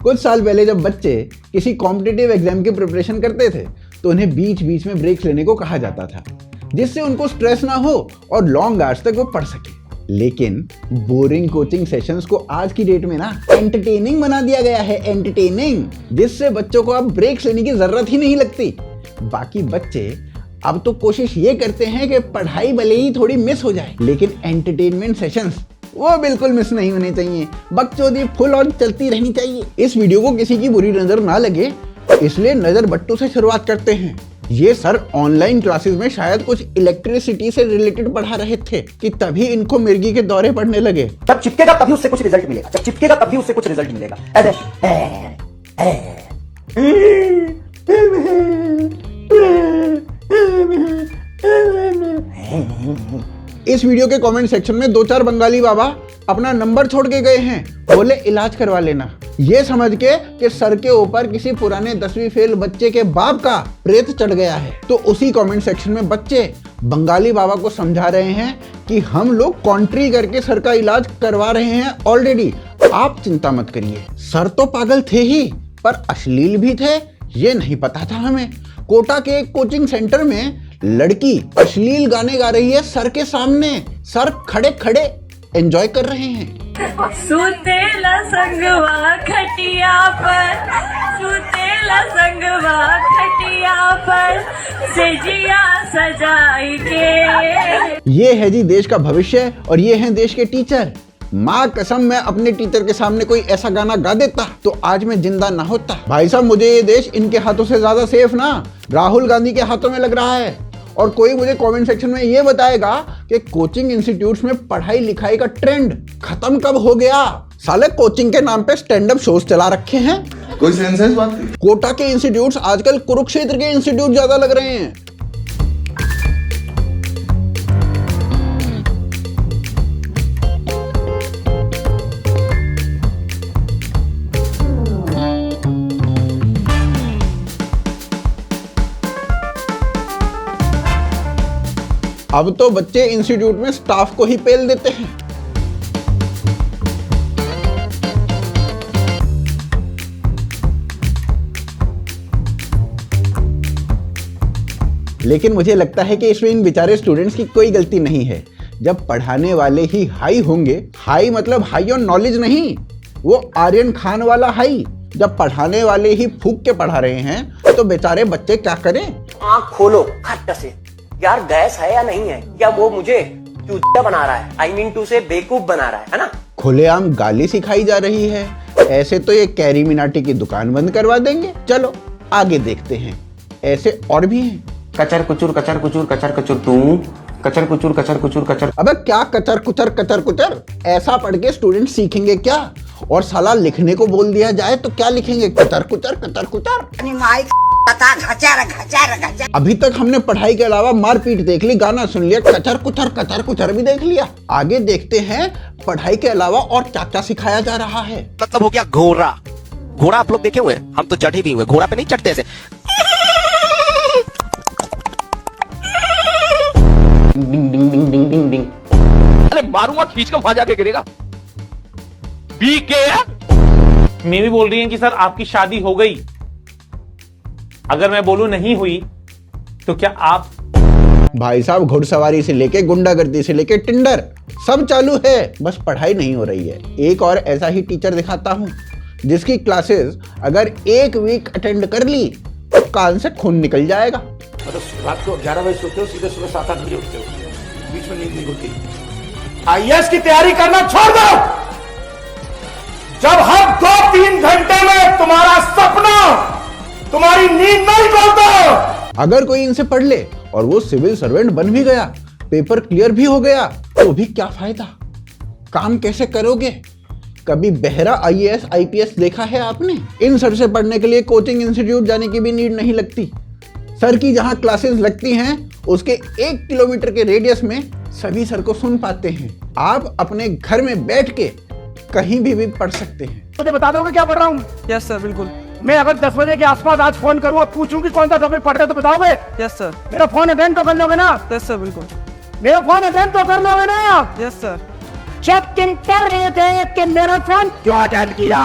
कुछ साल पहले जब बच्चे किसी कॉम्पिटिटिव एग्जाम की प्रिपरेशन करते थे तो उन्हें बीच बीच में ब्रेक्स लेने को कहा जाता था, जिससे उनको स्ट्रेस ना हो और लॉन्ग आवर्स तक वो पढ़ सके। लेकिन बोरिंग कोचिंग सेशंस को आज की डेट में ना एंटरटेनिंग बना दिया गया है, एंटरटेनिंग, जिससे बच्चों को अब ब्रेक्स लेने की जरूरत ही नहीं लगती। बाकी बच्चे अब तो कोशिश ये करते हैं कि पढ़ाई भले ही थोड़ी मिस हो जाए, लेकिन एंटरटेनमेंट सेशंस वो बिल्कुल मिस नहीं होने चाहिए। बकचोदी फुल ऑन चलती रहनी चाहिए। इस वीडियो को किसी की बुरी नजर ना लगे, इसलिए नजर बट्टू से शुरुआत करते हैं। ये सर ऑनलाइन क्लासेस में शायद कुछ इलेक्ट्रिसिटी से रिलेटेड पढ़ा रहे थे कि तभी इनको मिर्गी के दौरे पड़ने लगे। जब चिपकेगा तभी उससे कुछ रिजल्ट मिलेगा, जब चिपकेगा तभी उससे कुछ रिजल्ट मिलेगा। इस वीडियो के कमेंट सेक्शन में 2-4 बंगाली बाबा अपना नंबर छोड़ के गए हैं, बोले इलाज करवा लेना, ये समझ के कि सर के ऊपर किसी पुराने 10वीं फेल बच्चे के बाप का प्रेत चढ़ गया है। तो उसी कमेंट सेक्शन में बच्चे बंगाली बाबा को समझा रहे हैं कि हम लोग कॉन्ट्री करके सर का इलाज करवा रहे हैं ऑलरेडी, आप चिंता मत करिए। सर तो पागल थे ही, पर अश्लील भी थे, ये नहीं पता था हमें। कोटा के एक कोचिंग सेंटर में लड़की अश्लील गाने गा रही है सर के सामने, सर खड़े खड़े एंजॉय कर रहे हैं। सुतेला संगवा खटिया पर, सुतेला संगवा खटिया पर, सेजिया सजाई के। ये है जी देश का भविष्य और ये हैं देश के टीचर। माँ कसम, मैं अपने टीचर के सामने कोई ऐसा गाना गा देता तो आज मैं जिंदा ना होता। भाई साहब, मुझे ये देश इनके हाथों से ज्यादा सेफ ना राहुल गांधी के हाथों में लग रहा है। और कोई मुझे कमेंट सेक्शन में ये बताएगा कि कोचिंग इंस्टीट्यूट्स में पढ़ाई लिखाई का ट्रेंड खत्म कब हो गया। साले कोचिंग के नाम पे स्टैंड अप शोज चला रखे हैं। कोई सेंस है इस बात की? कोटा के इंस्टीट्यूट्स आजकल कुरुक्षेत्र के इंस्टीट्यूट ज्यादा लग रहे हैं। अब तो बच्चे इंस्टीट्यूट में स्टाफ को ही पेल देते हैं। लेकिन मुझे लगता है कि इसमें इन बेचारे स्टूडेंट्स की कोई गलती नहीं है। जब पढ़ाने वाले ही हाई होंगे, हाई मतलब हाई ऑन नॉलेज नहीं, वो आर्यन खान वाला हाई, जब पढ़ाने वाले ही फूक के पढ़ा रहे हैं तो बेचारे बच्चे क्या करें। आँख खोलो खट से, यार गैस है या नहीं है, या वो मुझे चूतिया बना रहा है, I mean to say बेवकूफ बना रहा है ना। खुलेआम गाली सिखाई जा रही है। ऐसे तो ये कैरी मिनाटी की दुकान बंद करवा देंगे। चलो आगे देखते हैं, ऐसे और भी हैं। कचर कुचुर कचर कुचुर कचर कचुर तू, कचर कुचुर कचर कुचुर कचर। अबे क्या कचर कुचर कचर कुचर, ऐसा पढ़ के स्टूडेंट सीखेंगे क्या? और साला लिखने को बोल दिया जाए तो क्या लिखेंगे? कचर कुचर कचर कुचर। अभी तक हमने पढ़ाई के अलावा मारपीट देख ली, गाना सुन लिया, कचर कुचर भी देख लिया। आगे देखते हैं पढ़ाई के अलावा और क्या क्या सिखाया जा रहा है। मतलब हो गया घोड़ा। घोड़ा आप लोग देखे हुए? हम तो चढ़े भी हुए, घोड़ा पे नहीं चढ़ते ऐसे। डिंग डिंग डिंग डिंग डिंग डिंग। अरे मारूंगा, खींच कर वहां जाके गिरेगा। मैं भी बोल रही हैं कि सर आपकी शादी हो गई। अगर मैं बोलूं नहीं हुई तो क्या आप? भाई साहब, घुड़सवारी से लेके गुंडागर्दी से लेके टिंडर सब चालू है, बस पढ़ाई नहीं हो रही है। एक और ऐसा ही टीचर दिखाता हूँ जिसकी क्लासेस अगर एक वीक अटेंड कर ली तो कान से खून निकल जाएगा। मतलब रात को 11 बजे सोते हो, सीधे सुबह 7-8 बजे उठते हो, बीच में नींद नहीं होती। आईएएस की तैयारी करना छोड़ दो। जब हर 2-3 घंटे में तुम्हारा सपना तुम्हारी नींद नहीं खोलता। अगर कोई इनसे पढ़ ले और वो सिविल सर्वेंट बन भी गया, पेपर क्लियर भी हो गया, तो भी क्या फायदा? काम कैसे करोगे? कभी बहरा आईएएस आईपीएस देखा है आपने? इन सर से पढ़ने के लिए कोचिंग इंस्टीट्यूट जाने की भी नीड नहीं लगती। सर की जहां क्लासेस लगती हैं उसके 1 किलोमीटर के रेडियस में सभी सर को सुन पाते हैं। आप अपने घर में बैठ के कहीं भी पढ़ सकते हैं। मुझे बता दोगे क्या पढ़ रहा हूँ? यस सर, बिल्कुल। मैं अगर 10 बजे के आसपास आज फोन करूँ और पूछूं कि कौन सा टॉपिक पढ़ रहे हो तो बताओगे? Yes sir. मेरा फोन अटेंड तो कर लोगे ना? यस सर, बिल्कुल। मेरा फोन अटेंड तो कर लोगे ना? Yes sir. चेक इन कर रहे थे कि मेरा फोन क्यों अटेंड किया?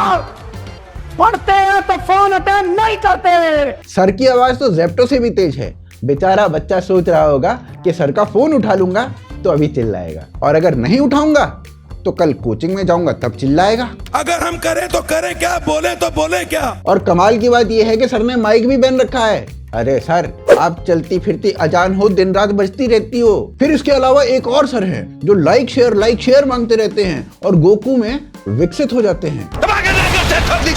पढ़ते हैं तो फोन अटेंड नहीं करते। सर की आवाज तो जेप्टो से भी तेज है। बेचारा बच्चा सोच रहा होगा कि सर का फोन उठा लूंगा तो अभी चिल्लाएगा, और अगर नहीं उठाऊंगा तो कल कोचिंग में जाऊंगा तब चिल्लाएगा। अगर हम करें तो करें क्या, बोले तो बोले क्या। और कमाल की बात यह है कि सर ने माइक भी पहन रखा है। अरे सर, आप चलती फिरती अजान हो, दिन रात बजती रहती हो। फिर इसके अलावा एक और सर है जो लाइक शेयर मांगते रहते हैं और गोकू में विकसित हो जाते हैं।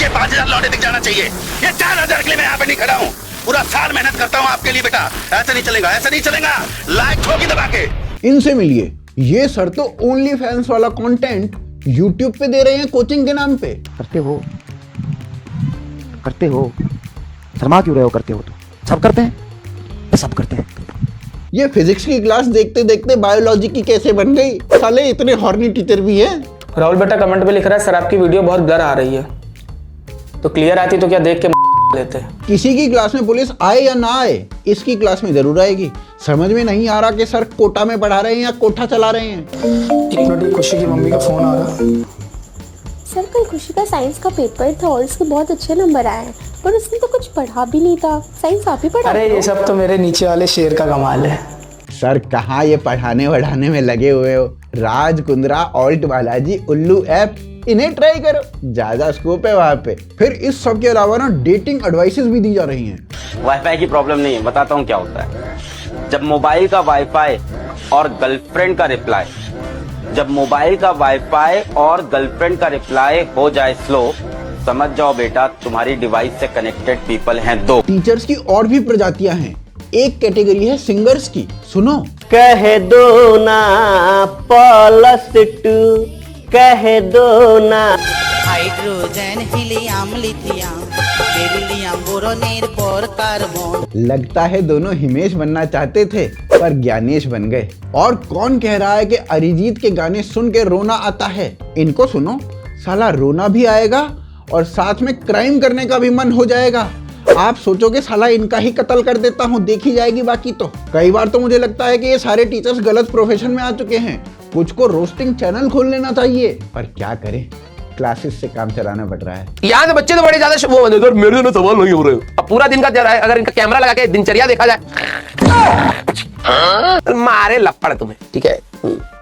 5,000 लौटे दिख जाना चाहिए। ये 4,000 के लिए मैं यहाँ पे नहीं खड़ा हूँ। पूरा साल मेहनत करता हूँ आपके लिए बेटा। ऐसा नहीं चलेगा, ऐसा नहीं चलेगा। लाइक ठोकी दबा के। इनसे मिलिए, ये सर तो ओनली फैंस वाला कंटेंट यूट्यूब पे दे रहे हैं कोचिंग के नाम पे। करते हो शर्मा क्यों रहे हो? करते हो तो सब करते हैं, सब करते हैं। ये फिजिक्स की क्लास देखते देखते बायोलॉजी की कैसे बन गई? साले इतने हॉर्नी टीचर भी हैं। राहुल बेटा कमेंट पे लिख रहा है सर आपकी वीडियो बहुत ब्लर आ रही है, तो क्लियर आती तो क्या देख के लेते। किसी की क्लास में पुलिस आए या ना आए, इसकी क्लास में जरूर आएगी। समझ में नहीं आ रहा कि सर कोटा में पढ़ा रहे हैं या कोठा चला रहे हैं। एक मिनट, खुशी की मम्मी का फोन आ रहा है। सर कल खुशी का साइंस का पेपर था और उसके बहुत अच्छे नंबर आए हैं, पर उसने तो कुछ पढ़ा भी नहीं था। साइंस आप ही पढ़ा? अरे ये सब तो मेरे नीचे वाले शेर का कमाल है। सर कहाँ ये पढ़ाने वढ़ाने में लगे हुए हो? राज कुंद्रा, ऑल्ट बालाजी, उल्लू ऐप, इन्हें ट्राई करो, ज्यादा स्कोप है वहां पे। फिर इस सब के अलावा ना डेटिंग एडवाइसेस भी दी जा रही हैं। वाईफाई की प्रॉब्लम नहीं है, बताता हूँ क्या होता है। जब मोबाइल का वाईफाई और गर्लफ्रेंड का रिप्लाई हो जाए स्लो, समझ जाओ बेटा तुम्हारी डिवाइस से कनेक्टेड पीपल हैं दो। टीचर्स की और भी प्रजातियां हैं। एक कैटेगरी है सिंगर्स की। सुनो। कह दो ना +2, कह दो ना। हाइड्रोजन हीलियम लिथियम बेरिलियम बोरोनेर पर कार्बन। लगता है दोनों हिमेश बनना चाहते थे पर ज्ञानेश बन गए। और कौन कह रहा है कि अरिजीत के गाने सुन के रोना आता है? इनको सुनो, साला रोना भी आएगा और साथ में क्राइम करने का भी मन हो जाएगा। आप सोचोगे साला इनका ही कत्ल कर देता हूँ, देखी जाएगी बाकी तो। कई बार तो मुझे लगता है कि ये सारे टीचर्स गलत प्रोफेशन में आ चुके हैं। कुछ को रोस्टिंग चैनल खोल लेना चाहिए, पर क्या करें, क्लासेस से काम चलाना पड़ रहा है। यहाँ के बच्चे तो बड़े ज्यादा वो बने, मेरे तो सवाल नहीं हो रहे। अब पूरा दिन का अगर इनका कैमरा लगा के दिनचर्या देखा जाए, मारे लपड़ तुम्हें, ठीक है।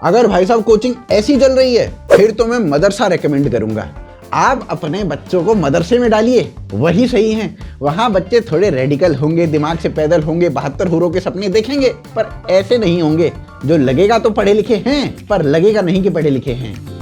अगर भाई साहब कोचिंग ऐसी चल रही है फिर तो मैं मदरसा रेकमेंड करूंगा। आप अपने बच्चों को मदरसे में डालिए, वही सही है। वहां बच्चे थोड़े रेडिकल होंगे, दिमाग से पैदल होंगे, 72 हुरों के सपने देखेंगे, पर ऐसे नहीं होंगे जो लगेगा तो पढ़े लिखे हैं पर लगेगा नहीं कि पढ़े लिखे हैं।